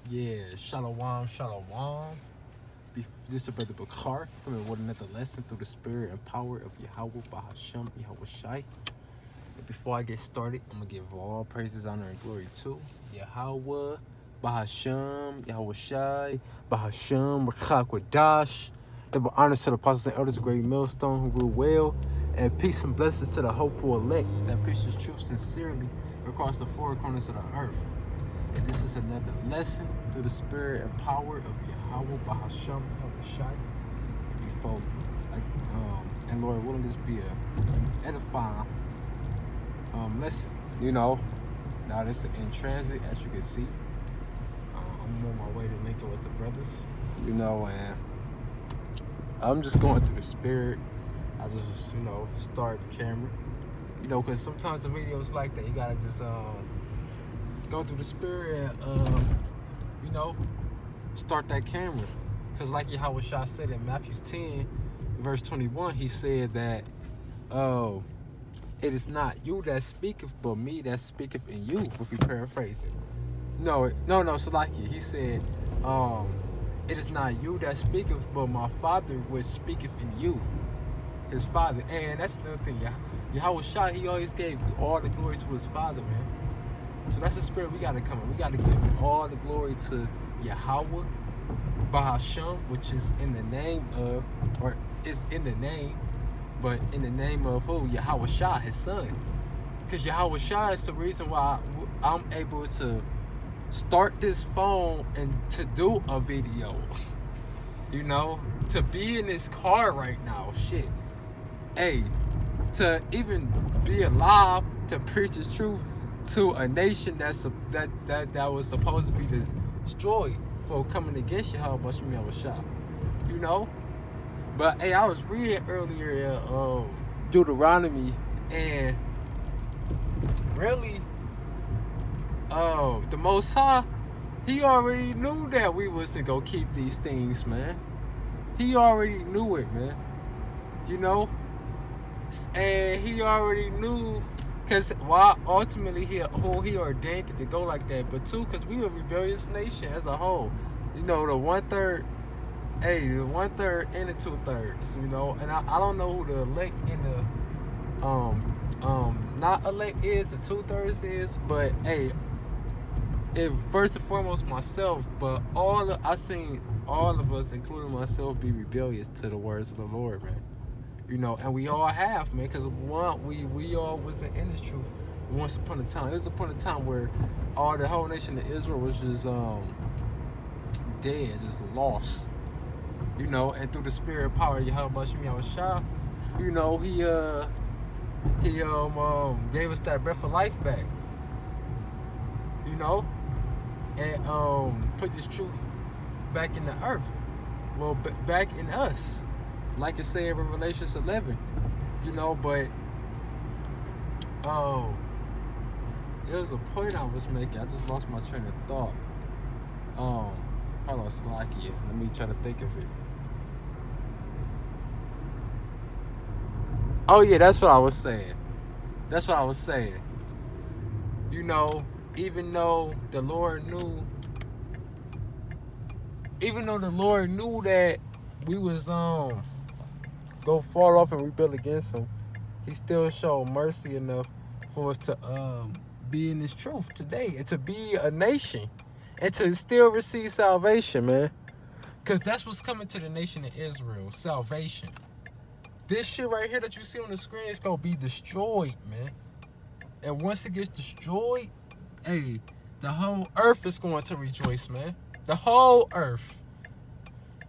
Yeah, shalom, shalom. This is Brother Bakar coming with another lesson through the spirit and power of Yahweh Bahasham Yahweh Shai. And before I get started, I'm going to give all praises, honor, and glory to Yahweh Bahasham Yahweh Shai Bahasham Rakakwadash. Double honors to the apostles and elders of Great Millstone who rule well. And peace and blessings to the hopeful elect that preaches truth sincerely across the four corners of the earth. And this is another lesson through the spirit and power of Yahweh Bahasham Yahweh Shai. And before, and Lord willing, this be an edifying lesson. Now this is in transit, as you can see. I'm on my way to Lincoln with the brothers. And I'm just going through the spirit. I just, start the camera. Because sometimes the videos like that, you gotta just go through the spirit and start that camera. Because like Yahweh Shah said in Matthew 10 verse 21, he said that it is not you that speaketh, but me that speaketh in you, if we paraphrase it. No, Salaki. He said, it is not you that speaketh, but my Father which speaketh in you, his Father. And that's another thing, Yahweh Shah, he always gave all the glory to his Father, man. So that's the spirit we got to come in. We got to give all the glory to Yahweh Bahasham, which is in the name of, or is in the name, but in the name of who? Yahweh Shah, his son. Because Yahweh Shah is the reason why I'm able to start this phone and to do a video. To be in this car right now, shit. Hey, to even be alive, to preach the truth to a nation that was supposed to be destroyed for coming against Yahweh Bashim Yahweh Shah. But hey, I was reading earlier Deuteronomy, and really the Most High, he already knew that we wasn't gonna keep these things, man. He already knew it, man. And he already knew, because why ultimately he ordained it to go like that, but two, because we a rebellious nation as a whole. The 1/3, the 1/3 and the 2/3, and I don't know who the elect and the not elect is, the 2/3 is, but hey, it first and foremost myself, but I've seen all of us, including myself, be rebellious to the words of the Lord, man. And we all have, man, because we all wasn't in this truth once upon a time. It was upon a time where the whole nation of Israel was just dead, just lost. And through the spirit and power of Yahweh Bashim Yahweh Shah, he gave us that breath of life back. And put this truth back in the earth. Well, back in us. Like it said in Revelation 11, but there was a point I was making. I just lost my train of thought. Hold on, Slacky. Let me try to think of it. Oh yeah, that's what I was saying. Even though the Lord knew that we was go fall off and rebuild against him, he still showed mercy enough for us to be in this truth today and to be a nation and to still receive salvation, man. Because that's what's coming to the nation of Israel, salvation. This shit right here that you see on the screen is going to be destroyed, man. And once it gets destroyed, hey, the whole earth is going to rejoice, man. The whole earth.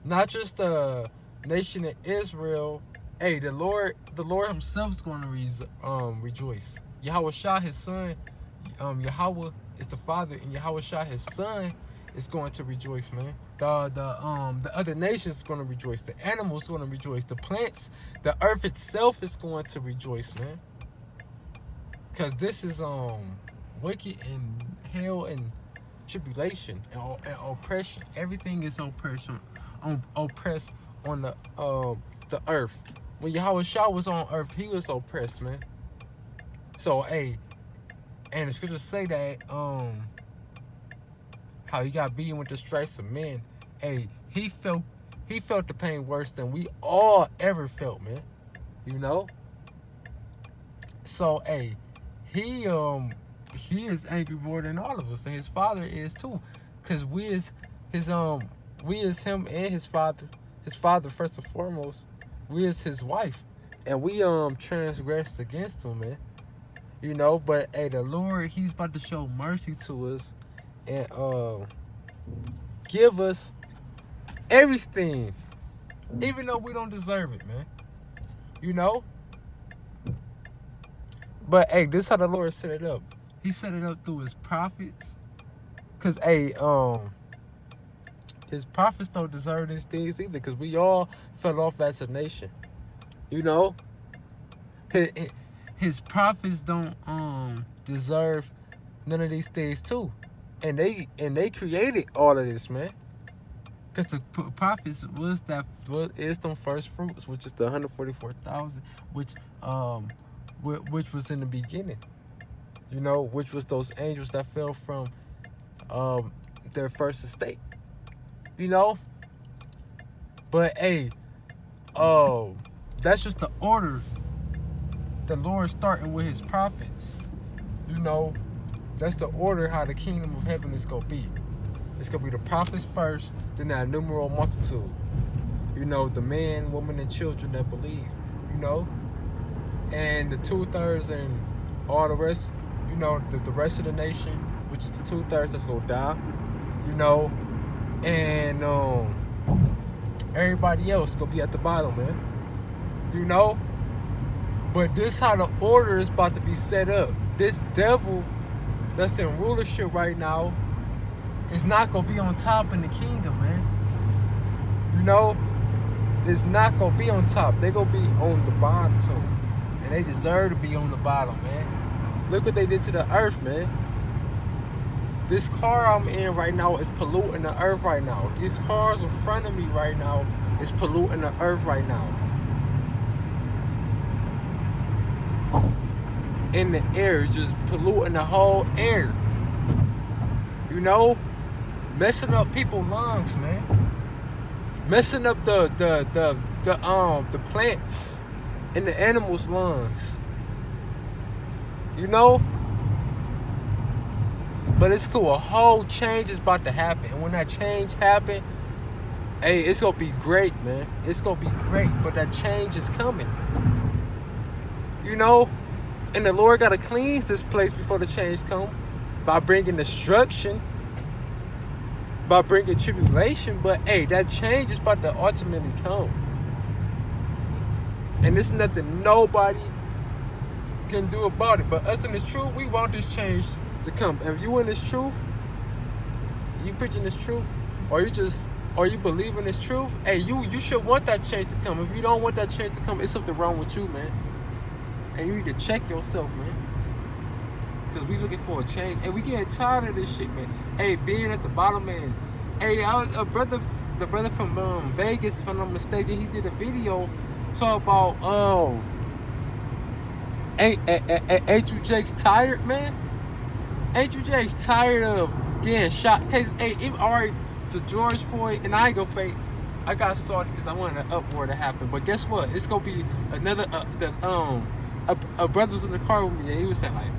Not just the nation of Israel. Hey, the Lord himself is going to rejoice. Yahweh Shah, his son, Yahweh is the Father, and Yahweh Shah, his son, is going to rejoice, man. The other nations is going to rejoice. The animals going to rejoice. The plants, the earth itself is going to rejoice, man. Because this is wicked and hell and tribulation and oppression. Everything is oppression. Oppressed on the earth. When Yahweh Shah was on earth, he was oppressed, man. So, hey, and the scriptures say that how he got beaten with the stripes of men. Hey, he felt the pain worse than we all ever felt, man. You know? So, hey, he is angry more than all of us, and his father is too. Cause we as him and his father first and foremost, we as his wife. And we transgressed against him, man. You know, but hey, the Lord, he's about to show mercy to us and give us everything, even though we don't deserve it, man. You know? But hey, this is how the Lord set it up. He set it up through his prophets. Cause hey, his prophets don't deserve these things either, because we all fell off as a nation. You know? His prophets don't deserve none of these things too. And they created all of this, man. Because the prophets is them first fruits, which is the 144,000, which was in the beginning. You know, which was those angels that fell from their first estate. You know? But hey, that's just the order the Lord starting with his prophets. You know, that's the order how the kingdom of heaven is going to be. It's going to be the prophets first, then that numeral multitude. You know, the man, woman, and children that believe, you know. And the 2/3 and all the rest, you know, the rest of the nation, which is the 2/3 that's going to die, you know. And everybody else going to be at the bottom, man. You know. But this how the order is about to be set up. This devil that's in rulership right now is not going to be on top in the kingdom, man. You know? It's not going to be on top. They're going to be on the bottom. And they deserve to be on the bottom, man. Look what they did to the earth, man. This car I'm in right now is polluting the earth right now. These cars in front of me right now is polluting the earth right now. In the air, just polluting the whole air. You know, messing up people's lungs, man. Messing up the plants and the animals' lungs. You know, but it's cool. A whole change is about to happen, and when that change happen, hey, it's gonna be great, man. It's gonna be great, but that change is coming. You know. And the Lord got to cleanse this place before the change come by bringing destruction, by bringing tribulation. But, hey, that change is about to ultimately come. And there's nothing nobody can do about it. But us in this truth, we want this change to come. And if you in this truth, you preaching this truth, or you believe in this truth, hey, you should want that change to come. If you don't want that change to come, it's something wrong with you, man. And you need to check yourself, man. Because we looking for a change. And we getting tired of this shit, man. Hey, being at the bottom, man. Hey, the brother from Vegas, if I'm not mistaken, he did a video talk about, ain't you Jake's tired, man? Ain't you Jake's tired of getting shot? Cause, hey, alright, to George Floyd, and I ain't gonna fake, I got started because I wanted an uproar to happen. But guess what? It's gonna be another, a brother was in the car with me, and he was saying, like,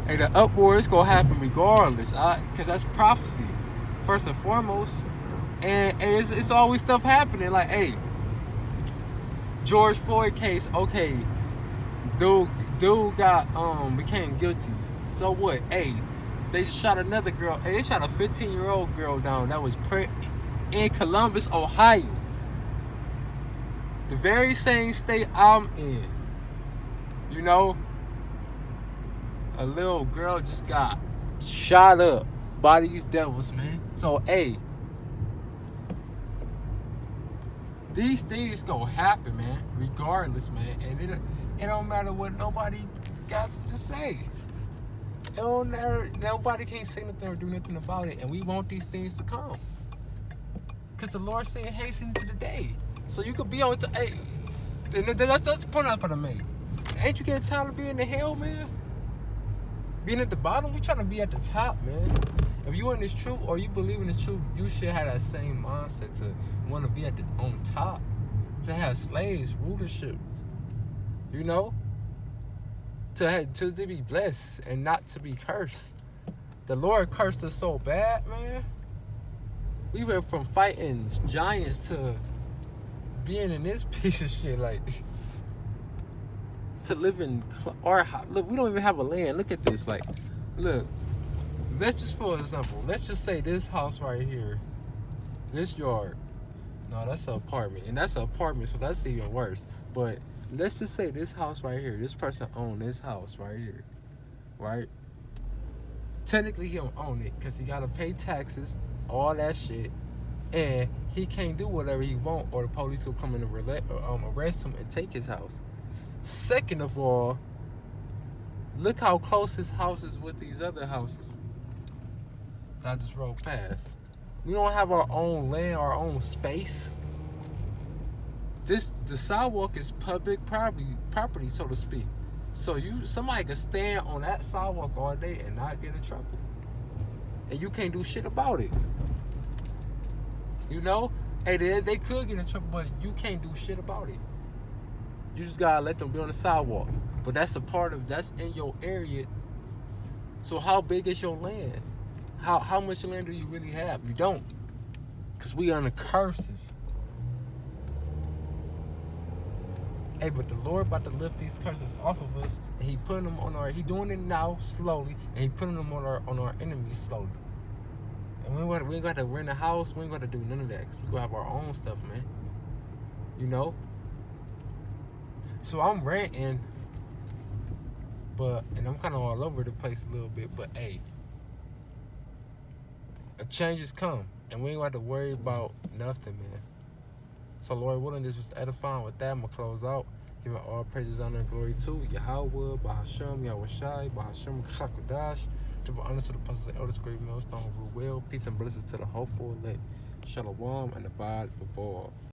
hey, the uproar is gonna happen regardless, because that's prophecy, first and foremost. And it's always stuff happening. Like, hey, George Floyd case, okay, dude got became guilty. So what? Hey, they just shot another girl. Hey, they shot a 15-year-old girl down that was in Columbus, Ohio, the very same state I'm in. You know, a little girl just got shot up by these devils, man. So, hey, these things gonna happen, man, regardless, man. And it don't matter what nobody got to say. It don't matter. Nobody can't say nothing or do nothing about it. And we want these things to come. Because the Lord said, hasten to the day. So you could be on, hey, that's the point I'm about to make. Ain't you getting tired of being in hell, man? Being at the bottom? We trying to be at the top, man. If you in this truth or you believe in the truth, you should have that same mindset to want to be on top, to have slaves, rulership, you know, to be blessed and not to be cursed. The Lord cursed us so bad, man. We went from fighting giants to being in this piece of shit, like, to live in our house. Look, we don't even have a land. Look at this. Like, look, let's just, for example, let's just say this house right here, this yard. No, that's an apartment. And that's an apartment, so that's even worse. But let's just say this house right here, this person owned this house right here, right? Technically, he don't own it because he got to pay taxes, all that shit. And he can't do whatever he want, or the police will come in and arrest him and take his house. Second of all, look how close his house is with these other houses that I just rode past. We don't have our own land, our own space. The sidewalk is public property, so to speak. So somebody can stand on that sidewalk all day and not get in trouble, and you can't do shit about it. You know, hey, they could get in trouble, but you can't do shit about it. You just gotta let them be on the sidewalk. But that's in your area. So how big is your land? How much land do you really have? You don't. Because we under curses. Hey, but the Lord about to lift these curses off of us, and he putting them on he doing it now slowly, and he putting them on our enemies slowly. And we ain't got to rent a house, we ain't got to do none of that, because we gonna have our own stuff, man. You know? So I'm ranting, and I'm kind of all over the place a little bit, but hey, a change has come, and we ain't got to worry about nothing, man. So Lord willing, this was edifying. With that, I'm going to close out. Giving all praises, honor, and glory to Yahweh, Bahashem, Yahweh Shai, Bahashem, Chakudash. Give honor to the apostles and elders, great millstone, rule well. Peace and blessings to the hopeful elect. Shalom and abide with all.